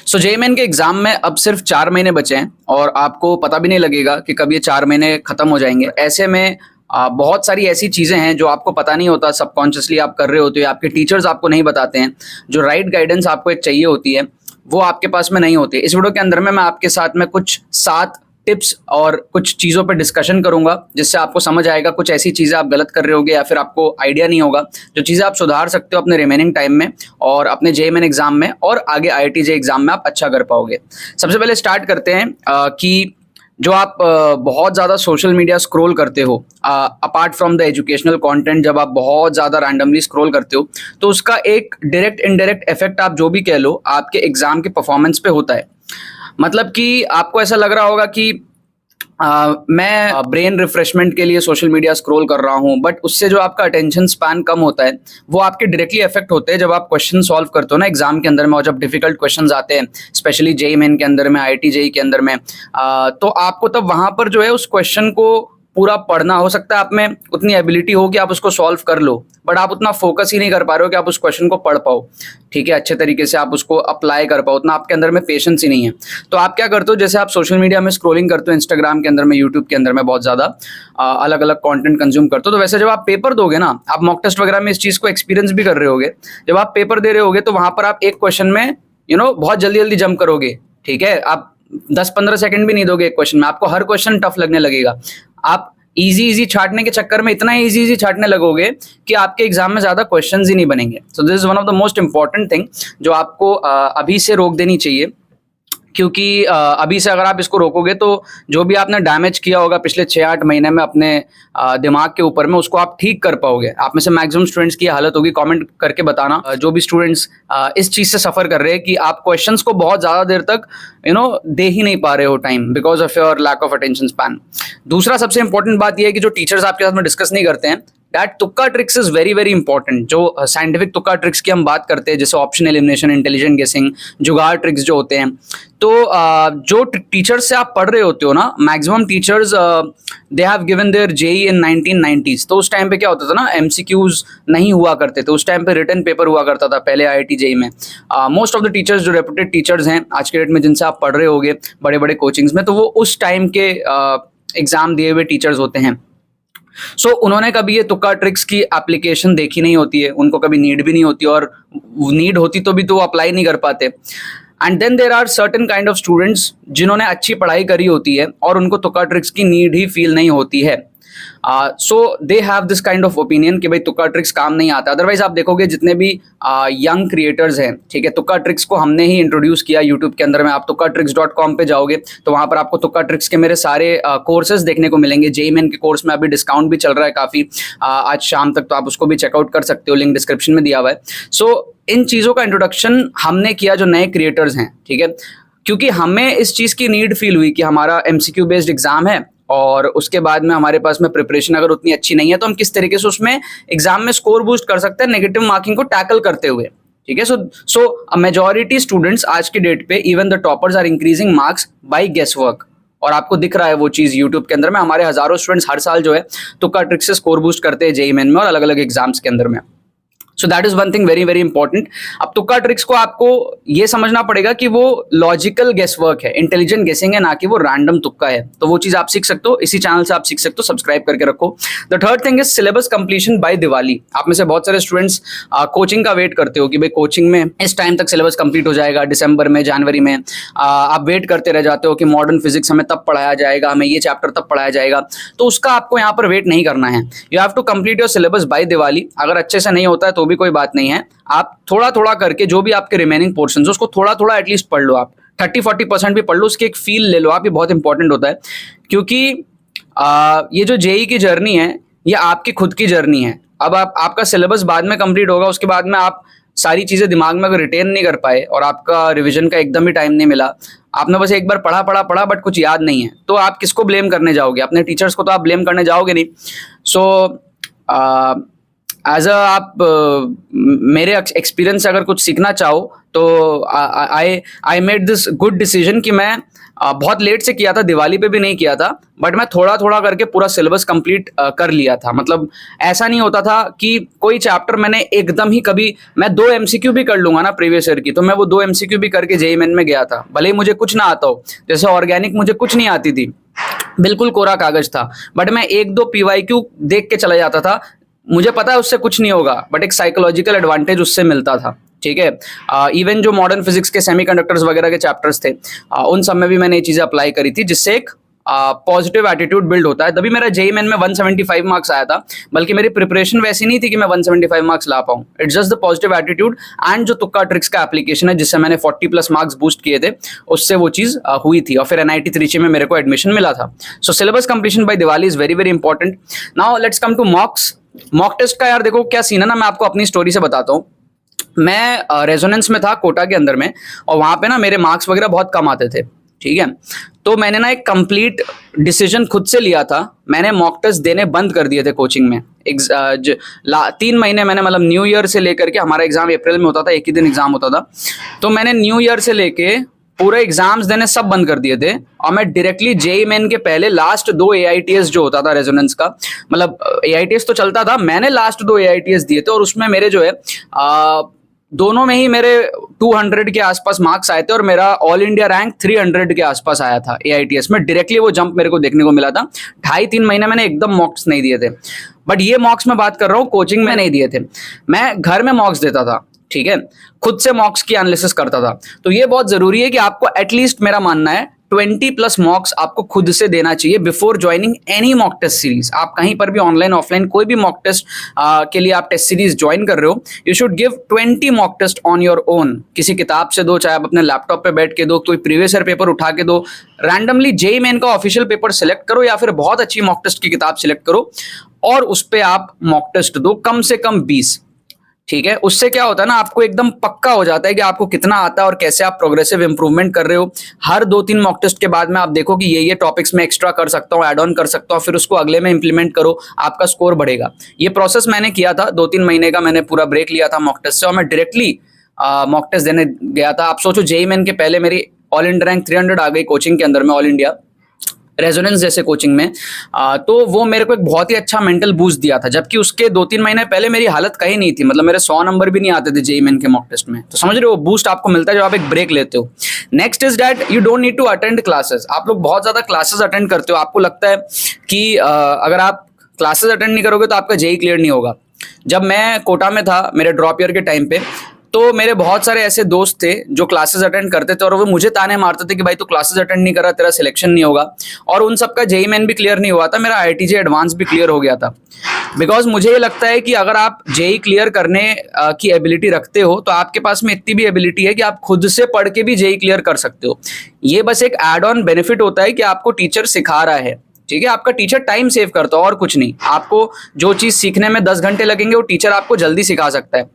सो JEE के exam में अब सिर्फ 4 महीने बचे हैं और आपको पता भी नहीं लगेगा कि कब ये 4 महीने खत्म हो जाएंगे। ऐसे में बहुत सारी ऐसी चीजें हैं जो आपको पता नहीं होता, सबकॉन्शियसली आप कर रहे होते हो, आपके टीचर्स आपको नहीं बताते हैं। जो राइट गाइडेंस आपको एक चाहिए होती है वो आपके पास में नहीं होती। इस वीडियो के अंदर में मैं आपके साथ में कुछ 7 टिप्स और कुछ चीज़ों पे डिस्कशन करूंगा जिससे आपको समझ आएगा कुछ ऐसी चीज़ें आप गलत कर रहे होगे या फिर आपको आइडिया नहीं होगा, जो चीज़ें आप सुधार सकते हो अपने रिमेनिंग टाइम में और अपने जेईई एग्जाम में और आगे आईआईटी जेईई एग्जाम में आप अच्छा कर पाओगे। सबसे पहले स्टार्ट करते हैं कि जो आप बहुत ज़्यादा सोशल मीडिया स्क्रॉल करते हो, apart from the educational content, जब आप बहुत ज़्यादा रैंडमली स्क्रॉल करते हो तो उसका एक डायरेक्ट इनडायरेक्ट इफेक्ट आप जो भी कह लो आपके एग्जाम के परफॉर्मेंस पे होता है। मतलब कि आपको ऐसा लग रहा होगा कि मैं ब्रेन रिफ्रेशमेंट के लिए सोशल मीडिया स्क्रॉल कर रहा हूं, बट उससे जो आपका अटेंशन स्पैन कम होता है वो आपके डायरेक्टली इफेक्ट होते हैं जब आप क्वेश्चन सॉल्व करते हो ना एग्जाम के अंदर में, और जब डिफिकल्ट क्वेश्चंस आते हैं स्पेशली जेईई मेन के अंदर में, आईआईटी जेईई के अंदर में, तो आपको तब वहां पर जो है उस क्वेश्चन को पूरा पढ़ना, हो सकता है आप में उतनी एबिलिटी हो कि आप उसको सॉल्व कर लो, बट आप उतना फोकस ही नहीं कर पा रहे हो कि आप उस क्वेश्चन को पढ़ पाओ, ठीक है, अच्छे तरीके से आप उसको अप्लाई कर पाओ, उतना आपके अंदर में पेशेंस ही नहीं है। तो आप क्या करते हो, जैसे आप सोशल मीडिया में स्क्रॉलिंग करते हो, इंस्टाग्राम के अंदर में, यूट्यूब के अंदर में बहुत ज़्यादा अलग अलग कंटेंट कंज्यूम करते हो, तो वैसे जब आप पेपर दोगे ना, आप मॉक टेस्ट वगैरह में इस चीज़ को एक्सपीरियंस भी कर रहे होगे, जब आप पेपर दे रहे होगे तो वहाँ पर आप एक क्वेश्चन में बहुत जल्दी जल्दी जंप करोगे, ठीक है, आप 10-15 सेकंड भी नहीं दोगे एक क्वेश्चन में, आपको हर क्वेश्चन टफ लगने लगेगा। आप इजी छाटने के चक्कर में इतना इजी छाटने लगोगे कि आपके एग्जाम में ज्यादा क्वेश्चंस ही नहीं बनेंगे। So this is one of the most important thing जो आपको अभी से रोक देनी चाहिए, क्योंकि अभी से अगर आप इसको रोकोगे तो जो भी आपने डैमेज किया होगा पिछले 6-8 महीने में अपने दिमाग के ऊपर में, उसको आप ठीक कर पाओगे। आप में से मैक्सिमम स्टूडेंट्स की हालत होगी, कमेंट करके बताना जो भी स्टूडेंट्स इस चीज़ से सफ़र कर रहे हैं कि आप क्वेश्चंस को बहुत ज़्यादा देर तक दे ही नहीं पा रहे हो time because of your lack of attention span. दूसरा सबसे इंपॉर्टेंट बात यह है कि जो टीचर्स आपके साथ में डिस्कस नहीं करते हैं, दैट तुक्का tricks is very very important. जो साइंटिफिक तुक्का ट्रिक्स की हम बात करते हैं, जैसे ऑप्शन एलिमिनेशन, इंटेलिजेंट गेसिंग, जुगाड़ ट्रिक्स जो होते हैं, तो जो टीचर्स से आप पढ़ रहे होते हो ना, maximum teachers they have given their JEE in 1990s। तो उस टाइम पे क्या होता था ना, एमसीक्यूज नहीं हुआ करते थे, उस टाइम पे रिटन पेपर हुआ करता था पहले आईआईटी जेईई में। मोस्ट ऑफ द टीचर्स जो रेपुटेड टीचर्स हैं आज के डेट में, जिनसे आप पढ़ रहे होगे बड़े बड़े कोचिंग्स में, तो वो उस टाइम के एग्जाम दिए हुए टीचर्स होते हैं। सो उन्होंने कभी ये तुक्का ट्रिक्स की एप्लीकेशन देखी नहीं होती है, उनको कभी नीड भी नहीं होती, और नीड होती तो भी तो वो अप्लाई नहीं कर पाते। And then there are certain kind of students जिन्होंने अच्छी पढ़ाई करी होती है और उनको तुक्का ट्रिक्स की नीड ही फील नहीं होती है। So they have this kind of opinion कि भाई तुक्का ट्रिक्स काम नहीं आता। अदरवाइज आप देखोगे जितने भी यंग क्रिएटर्स हैं, ठीक है, तुक्का ट्रिक्स को हमने ही इंट्रोड्यूस किया यूट्यूब के अंदर में। आप tukkatricks.com पे जाओगे तो वहां पर आपको तुक्का ट्रिक्स के मेरे सारे कोर्सेज देखने को मिलेंगे। जेईई मेन के कोर्स में अभी डिस्काउंट भी चल रहा है काफ़ी, आज शाम तक, तो आप उसको भी चेकआउट कर सकते हो, लिंक डिस्क्रिप्शन में दिया हुआ है। सो इन चीज़ों का इंट्रोडक्शन हमने किया जो नए क्रिएटर्स हैं, ठीक है, क्योंकि हमें इस चीज़ की नीड फील हुई कि हमारा एमसीक्यू बेस्ड एग्जाम है और उसके बाद में हमारे पास में प्रिपरेशन अगर उतनी अच्छी नहीं है तो हम किस तरीके से उसमें एग्जाम में स्कोर बूस्ट कर सकते हैं नेगेटिव मार्किंग को टैकल करते हुए, ठीक है। सो मेजॉरिटी स्टूडेंट्स आज की डेट पे, even the toppers, are increasing marks by guess work, और आपको दिख रहा है वो चीज़ यूट्यूब के अंदर में। हमारे हजारों स्टूडेंट्स हर साल जो है तुक्का ट्रिक्स से स्कोर बूस्ट करते हैं जेईई मेन में और अलग अलग एग्जाम्स के अंदर में। So that is one thing very very important. अब तुक्का ट्रिक्स को आपको ये समझना पड़ेगा कि वो लॉजिकल गेस वर्क है, इंटेलिजेंट गेसिंग है, ना कि वो रैंडम तुक्का है। तो वो चीज आप सीख सकते हो, इसी चैनल से आप सीख सकते हो, सब्सक्राइब करके रखो। The third thing is syllabus completion by Diwali. आप में से बहुत सारे स्टूडेंट्स कोचिंग का वेट करते हो कि भाई कोचिंग में इस टाइम तक सिलेबस कंप्लीट हो जाएगा, दिसंबर में, जनवरी में। आप वेट करते रह जाते हो कि मॉडर्न फिजिक्स हमें तब पढ़ाया जाएगा, हमें ये चैप्टर तब पढ़ाया जाएगा। तो उसका आपको यहाँ पर वेट नहीं करना है। You have to complete your syllabus by Diwali. अगर अच्छे से नहीं होता है तो भी कोई बात नहीं है, आप थोड़ा थोड़ा करके जो भी आपके रिमेनिंग पोर्शन है उसको थोड़ा थोड़ा एटलीस्ट पढ़ लो। आप 30-40% भी पढ़ लो, उसकी एक फील ले लो आप। ये बहुत इंपॉर्टेंट होता है, क्योंकि ये जो जेईई की जर्नी है ये आपकी खुद की जर्नी है। अब आपका सिलेबस बाद में कंप्लीट होगा, उसके बाद में आप सारी चीज़ें दिमाग में अगर रिटेन नहीं कर पाए और आपका रिविजन का एकदम ही टाइम नहीं मिला, आपने बस एक बार पढ़ा बट कुछ याद नहीं है, तो आप किसको ब्लेम करने जाओगे? अपने टीचर्स को तो आप ब्लेम करने जाओगे नहीं। सो एज अ आप मेरे एक्सपीरियंस से अगर कुछ सीखना चाहो तो I made this good decision कि मैं बहुत लेट से किया था, दिवाली पे भी नहीं किया था, बट मैं थोड़ा थोड़ा करके पूरा सिलेबस कंप्लीट कर लिया था। मतलब ऐसा नहीं होता था कि कोई चैप्टर मैंने एकदम ही, कभी मैं 2 एमसीक्यू भी कर लूंगा ना प्रीवियस ईयर की, तो मैं वो 2 एमसीक्यू भी करके जेईई मेन में गया था, भले ही मुझे कुछ ना आता हो। जैसे ऑर्गेनिक मुझे कुछ नहीं आती थी, बिल्कुल कोरा कागज था, बट मैं 1-2 पीवाईक्यू देख के चला जाता था। मुझे पता है उससे कुछ नहीं होगा, बट एक साइकोलॉजिकल एडवांटेज उससे मिलता था। ठीक है, इवन जो मॉडर्न फिजिक्स के सेमीकंडक्टर्स वगैरह के चैप्टर्स थे, उन सब में भी मैंने ये चीजें अप्लाई करी थी, जिससे एक पॉजिटिव एटीट्यूड बिल्ड होता है। तभी मेरा जेईई मेन में 175 मार्क्स आया था, बल्कि मेरी प्रिपरेशन वैसी नहीं थी कि मैं 175 मार्क्स ला पाऊं। It's just the positive attitude and जो तुक्का ट्रिक्स का एप्लीकेशन है, जिससे मैंने 40+ मार्क्स बूस्ट किए थे, उससे वो चीज हुई थी, और फिर एनआईटी त्रिची में मेरे को एडमिशन मिला था। So syllabus completion by Diwali is very very important. Now let's come to mocks. Mock test का यार देखो क्या सीन है ना, मैं आपको अपनी स्टोरी से बताता हूँ। मैं रेजोनेंस में था कोटा के अंदर में, और वहां पे ना मेरे मार्क्स वगैरह बहुत कम आते थे। ठीक है, तो मैंने ना एक कंप्लीट डिसीजन खुद से लिया था। मैंने मॉक टेस्ट देने बंद कर दिए थे कोचिंग में। 3 महीने मैंने, मतलब न्यू ईयर से लेकर के, हमारा एग्जाम अप्रैल में होता था, एक ही दिन एग्जाम होता था, तो मैंने न्यू ईयर से लेके पूरे एग्जाम्स देने सब बंद कर दिए थे, और मैं डायरेक्टली जेईई मेन के पहले लास्ट 2 एआईटीएस जो होता था रेजोनेंस का, मतलब एआईटीएस तो चलता था, मैंने लास्ट 2 एआईटीएस दिए थे, और उसमें मेरे जो है दोनों में ही मेरे 200 के आसपास मार्क्स आए थे, और मेरा ऑल इंडिया रैंक 300 के आसपास आया था एआईटीएस में। डायरेक्टली वो जंप मेरे को देखने को मिला था। 2.5-3 महीने मैंने एकदम मॉक्स नहीं दिए थे, बट ये मॉक्स मैं बात कर रहा हूँ, कोचिंग में नहीं दिए थे, मैं घर में मॉक्स देता था। ठीक है, खुद से मॉक्स की एनालिसिस करता था। तो ये बहुत जरूरी है कि आपको एटलीस्ट, मेरा मानना है, 20+ मॉक्स आपको खुद से देना चाहिए before joining any mock test series. आप कहीं पर भी ऑनलाइन ऑफलाइन कोई भी मॉक टेस्ट के लिए आप टेस्ट सीरीज ज्वाइन कर रहे हो, you should give 20 mock test on your own. किसी किताब से दो, चाहे आप अपने लैपटॉप पे बैठ के दो, कोई प्रीवियस ईयर पेपर उठा के दो, रैंडमली जेईई मेन का ऑफिशियल पेपर सिलेक्ट करो, या फिर बहुत अच्छी मॉक टेस्ट की किताब सिलेक्ट करो, और उस पर आप मॉक टेस्ट दो, कम से कम 20। ठीक है, उससे क्या होता है ना, आपको एकदम पक्का हो जाता है कि आपको कितना आता है और कैसे आप प्रोग्रेसिव इंप्रूवमेंट कर रहे हो। हर 2-3 मॉक टेस्ट के बाद में आप देखो कि ये टॉपिक्स में एक्स्ट्रा कर सकता हूँ, ऐड ऑन कर सकता हूँ, फिर उसको अगले में इंप्लीमेंट करो, आपका स्कोर बढ़ेगा। ये प्रोसेस मैंने किया था। 2-3 महीने का मैंने पूरा ब्रेक लिया था मॉक टेस्ट से, और मैं डायरेक्टली मॉक टेस्ट देने गया था। आप सोचो, जेईई मेन के पहले मेरी ऑल इंडिया रैंक 300 आ गई कोचिंग के अंदर में, ऑल इंडिया रेजोनेंस जैसे कोचिंग में, तो वो मेरे को एक बहुत ही अच्छा मेंटल बूस्ट दिया था। जबकि उसके 2-3 महीने पहले मेरी हालत कहीं नहीं थी, मतलब मेरे 100 नंबर भी नहीं आते थे जेईई मेन के मॉक टेस्ट में। तो समझ रहे हो, बूस्ट आपको मिलता है जब आप एक ब्रेक लेते हो। Next is that you don't need to attend classes. आप लोग बहुत ज्यादा क्लासेस अटेंड करते हो, आपको लगता है कि अगर आप क्लासेस अटेंड नहीं करोगे तो आपका जेईई क्लियर नहीं होगा। जब मैं कोटा में था मेरे ड्रॉप ईयर के टाइम पे, तो मेरे बहुत सारे ऐसे दोस्त थे जो क्लासेस अटेंड करते थे, और वो मुझे ताने मारते थे कि भाई तू क्लासेस अटेंड नहीं कर रहा, तेरा सिलेक्शन नहीं होगा। और उन सबका जेईई मेन भी क्लियर नहीं हुआ था, मेरा आईआईटीजे एडवांस भी क्लियर हो गया था। बिकॉज मुझे ये लगता है कि अगर आप जेईई क्लियर करने की एबिलिटी रखते हो, तो आपके पास में इतनी भी एबिलिटी है कि आप खुद से पढ़ के भी जेईई क्लियर कर सकते हो। ये बस एक एड ऑन बेनिफिट होता है कि आपको टीचर सिखा रहा है। ठीक है, आपका टीचर टाइम सेव करता है और कुछ नहीं। आपको जो चीज सीखने में 10 घंटे लगेंगे, वो टीचर आपको जल्दी सिखा सकता है।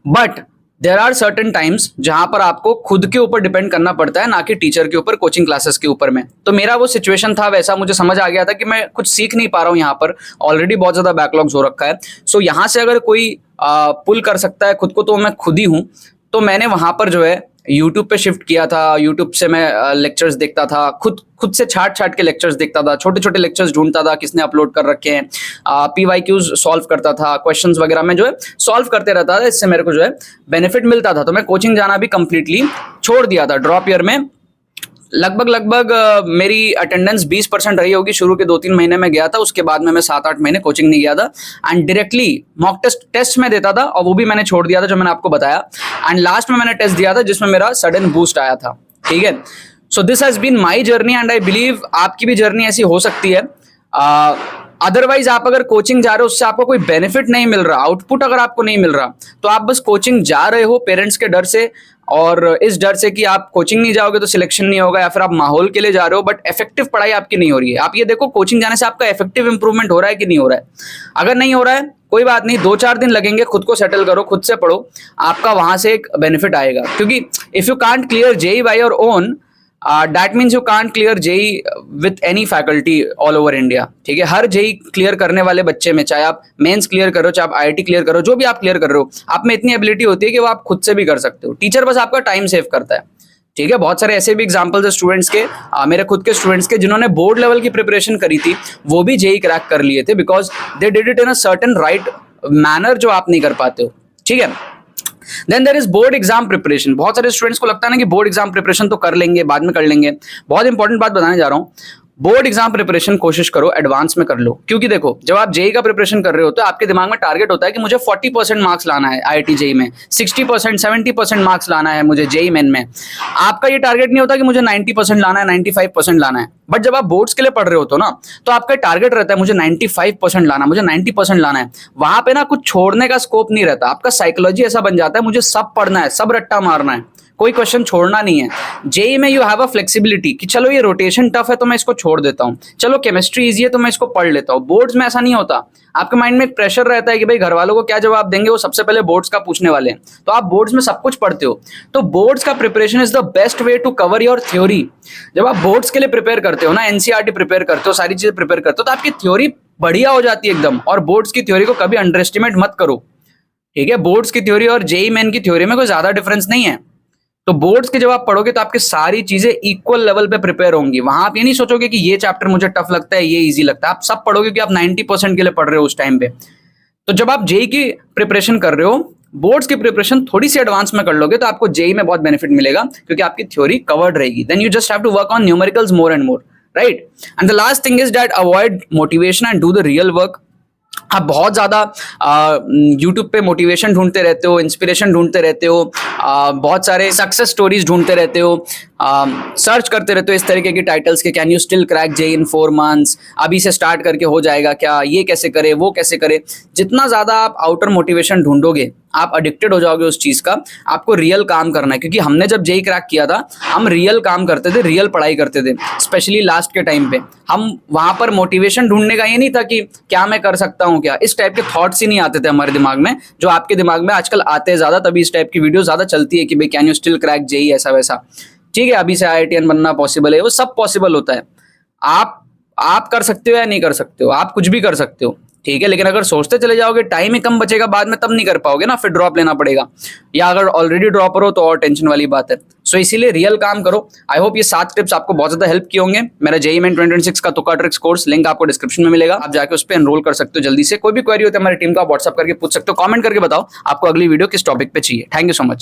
But there are certain times जहां पर आपको खुद के ऊपर डिपेंड करना पड़ता है, ना कि टीचर के ऊपर, कोचिंग क्लासेस के ऊपर में। तो मेरा वो सिचुएशन था वैसा, मुझे समझ आ गया था कि मैं कुछ सीख नहीं पा रहा हूं यहाँ पर, ऑलरेडी बहुत ज्यादा बैकलॉग्स हो रखा है। सो यहाँ से अगर कोई पुल कर सकता है खुद को, तो मैं खुद ही हूँ। तो मैंने वहां पर जो है यूट्यूब पे शिफ्ट किया था। यूट्यूब से मैं लेक्चर्स देखता था, खुद से छाट के लेक्चर्स देखता था, छोटे छोटे लेक्चर्स ढूंढता था किसने अपलोड कर रखे हैं, पीवाईक्यूज सॉल्व करता था, क्वेश्चंस वगैरह में जो है सॉल्व करते रहता था। इससे मेरे को जो है बेनिफिट मिलता था। तो मैं कोचिंग जाना भी कंप्लीटली छोड़ दिया था। ड्रॉप ईयर में लगभग मेरी अटेंडेंस 20% रही होगी। शुरू के 2-3 महीने में गया था, उसके बाद में मैं 7-8 महीने कोचिंग नहीं गया था, एंड डायरेक्टली मॉक टेस्ट में देता था, और वो भी मैंने छोड़ दिया था जो मैंने आपको बताया। एंड लास्ट में मैंने टेस्ट दिया था जिसमें मेरा सडन बूस्ट आया था। ठीक है, so this has been my journey, and I believe आपकी भी जर्नी ऐसी हो सकती है। अदरवाइज आप अगर कोचिंग जा रहे हो, उससे आपको कोई बेनिफिट नहीं मिल रहा, आउटपुट अगर आपको नहीं मिल रहा, तो आप बस कोचिंग जा रहे हो पेरेंट्स के डर से, और इस डर से कि आप कोचिंग नहीं जाओगे तो सिलेक्शन नहीं होगा, या फिर आप माहौल के लिए जा रहे हो, बट इफेक्टिव पढ़ाई आपकी नहीं हो रही है। आप ये देखो, कोचिंग जाने से आपका इफेक्टिव इंप्रूवमेंट हो रहा है कि नहीं हो रहा है। अगर नहीं हो रहा है, कोई बात नहीं, 2-4 दिन लगेंगे, खुद को सेटल करो, खुद से पढ़ो, आपका वहां से एक बेनिफिट आएगा। क्योंकि if you can't clear JEE by your own, that means you can't clear JEE with any faculty all over India, ठीक है। हर जेई क्लियर करने वाले बच्चे में, चाहे आप मेंस क्लियर करो, चाहे आप आईआईटी क्लियर करो, जो भी आप क्लियर कर रहे हो, आप में इतनी एबिलिटी होती है कि वो आप खुद से भी कर सकते हो। टीचर बस आपका टाइम सेव करता है, ठीक है। बहुत सारे ऐसे भी एग्जांपल्स है स्टूडेंट्स के, मेरे खुद के स्टूडेंट्स के, जिन्होंने बोर्ड लेवल की प्रिपरेशन करी थी, वो भी जेई क्रैक कर लिए थे, because they did it in a certain right manner, जो आप नहीं कर पाते हो, ठीक है। Then there is board exam preparation. बहुत सारे स्टूडेंट्स को लगता है ना कि बोर्ड एग्जाम प्रिपरेशन तो कर लेंगे, बाद में कर लेंगे। बहुत इंपॉर्टेंट बात बताने जा रहा हूं, बोर्ड एग्जाम प्रिपरेशन कोशिश करो एडवांस में कर लो, क्योंकि देखो जब आप जेई का प्रिपरेशन कर रहे हो तो आपके दिमाग में टारगेट होता है कि मुझे 40% मार्क्स लाना है आईआईटी जेई में, 60% 70% मार्क्स लाना है मुझे जेई मेन में। आपका ये टारगेट नहीं होता कि मुझे 90% लाना है, 95% लाना है। बट जब आप बोर्ड्स के लिए पढ़ रहे होते हो ना, तो आपका टारगेट रहता है मुझे 95% लाना, मुझे 90% लाना है। वहां पे ना कुछ छोड़ने का स्कोप नहीं रहता, आपका साइकोलॉजी ऐसा बन जाता है मुझे सब पढ़ना है, सब रट्टा मारना है, कोई क्वेश्चन छोड़ना नहीं है। जेई में यू हैव अ फ्लेक्सिबिलिटी कि चलो ये रोटेशन टफ है तो मैं इसको छोड़ देता हूं, चलो केमिस्ट्री इजी है तो मैं इसको पढ़ लेता हूं। बोर्ड्स में ऐसा नहीं होता, आपके माइंड में एक प्रेशर रहता है कि भाई घर वालों को क्या जवाब देंगे, वो सबसे पहले बोर्ड्स का पूछने वाले हैं, तो आप बोर्ड्स में सब कुछ पढ़ते हो। तो बोर्ड्स का preparation is the best way to cover your theory. जब आप बोर्ड्स के लिए प्रिपेयर करते हो ना, एनसीईआरटी प्रिपेयर करते हो, सारी चीजें प्रिपेयर करते हो, तो आपकी थ्योरी बढ़िया हो जाती है एकदम। और बोर्ड्स की थ्योरी को कभी अंडर एस्टिमेट मत करो, ठीक है। बोर्ड्स की थ्योरी और जेई मेन की थ्योरी में कोई ज्यादा डिफरेंस नहीं है। तो बोर्ड्स के जब आप पढ़ोगे तो आपकी सारी चीजें इक्वल लेवल पे प्रिपेयर होंगी। वहां आप ये नहीं सोचोगे कि ये चैप्टर मुझे टफ लगता है, ये इजी लगता है। आप सब पढ़ोगे कि आप 90% के लिए पढ़ रहे हो उस टाइम पे। तो जब आप जेई की प्रिपरेशन कर रहे हो, बोर्ड्स की प्रिपरेशन थोड़ी सी एडवांस में कर लोगे तो आपको जेई में बहुत बेनिफिट मिलेगा, क्योंकि आपकी थ्योरी कवर्ड रहेगी। Then you just have to work on numericals more and more, right. And the last thing is that avoid motivation and do the real work. आप बहुत ज़्यादा यूट्यूब पे मोटिवेशन ढूंढते रहते हो, इंस्पिरेशन ढूंढते रहते हो, बहुत सारे सक्सेस स्टोरीज ढूंढते रहते हो, सर्च करते रहते हो इस तरीके की टाइटल्स के, can you still crack JEE in 4 months, अभी से स्टार्ट करके हो जाएगा क्या, ये कैसे करे, वो कैसे करे। जितना ज़्यादा आप आउटर मोटिवेशन ढूंढोगे, आप एडिक्टेड हो जाओगे उस चीज़ का। आपको रियल काम करना है, क्योंकि हमने जब जेई क्रैक किया था, हम रियल काम करते थे, रियल पढ़ाई करते थे, स्पेशली लास्ट के टाइम पे। हम वहाँ पर मोटिवेशन ढूंढने का ये नहीं था कि क्या मैं कर सकता हूँ, क्या इस टाइप के थॉट्स ही नहीं आते थे हमारे दिमाग में, जो आपके दिमाग में आजकल आते हैं ज़्यादा। तभी इस टाइप की वीडियो ज़्यादा चलती है कि भाई can you still crack JEE, ऐसा वैसा, ठीक है। अभी से आईआईटीएन बनना पॉसिबल है, वो सब पॉसिबल होता है। आप कर सकते हो या नहीं कर सकते हो, आप कुछ भी कर सकते हो, ठीक है। लेकिन अगर सोचते चले जाओगे, टाइम ही कम बचेगा बाद में, तब नहीं कर पाओगे ना, फिर ड्रॉप लेना पड़ेगा, या अगर ऑलरेडी ड्रॉपर हो तो और टेंशन वाली बात है। सो इसीलिए रियल काम करो। आई होप ये 7 टिप्स आपको बहुत ज्यादा हेल्प किए होंगे। मेरा जेईई मेन 2026 का तुक्का ट्रिक्स कोर्स लिंक आपको डिस्क्रिप्शन में मिलेगा, आप जाके उस पर एनरोल कर सकते हो जल्दी से। कोई भी क्वेरी होती है हमारी टीम का व्हाट्सअप करके पूछ सकते हो, कमेंट करके बताओ आपको अगली वीडियो किस टॉपिक पे चाहिए। Thank you so much.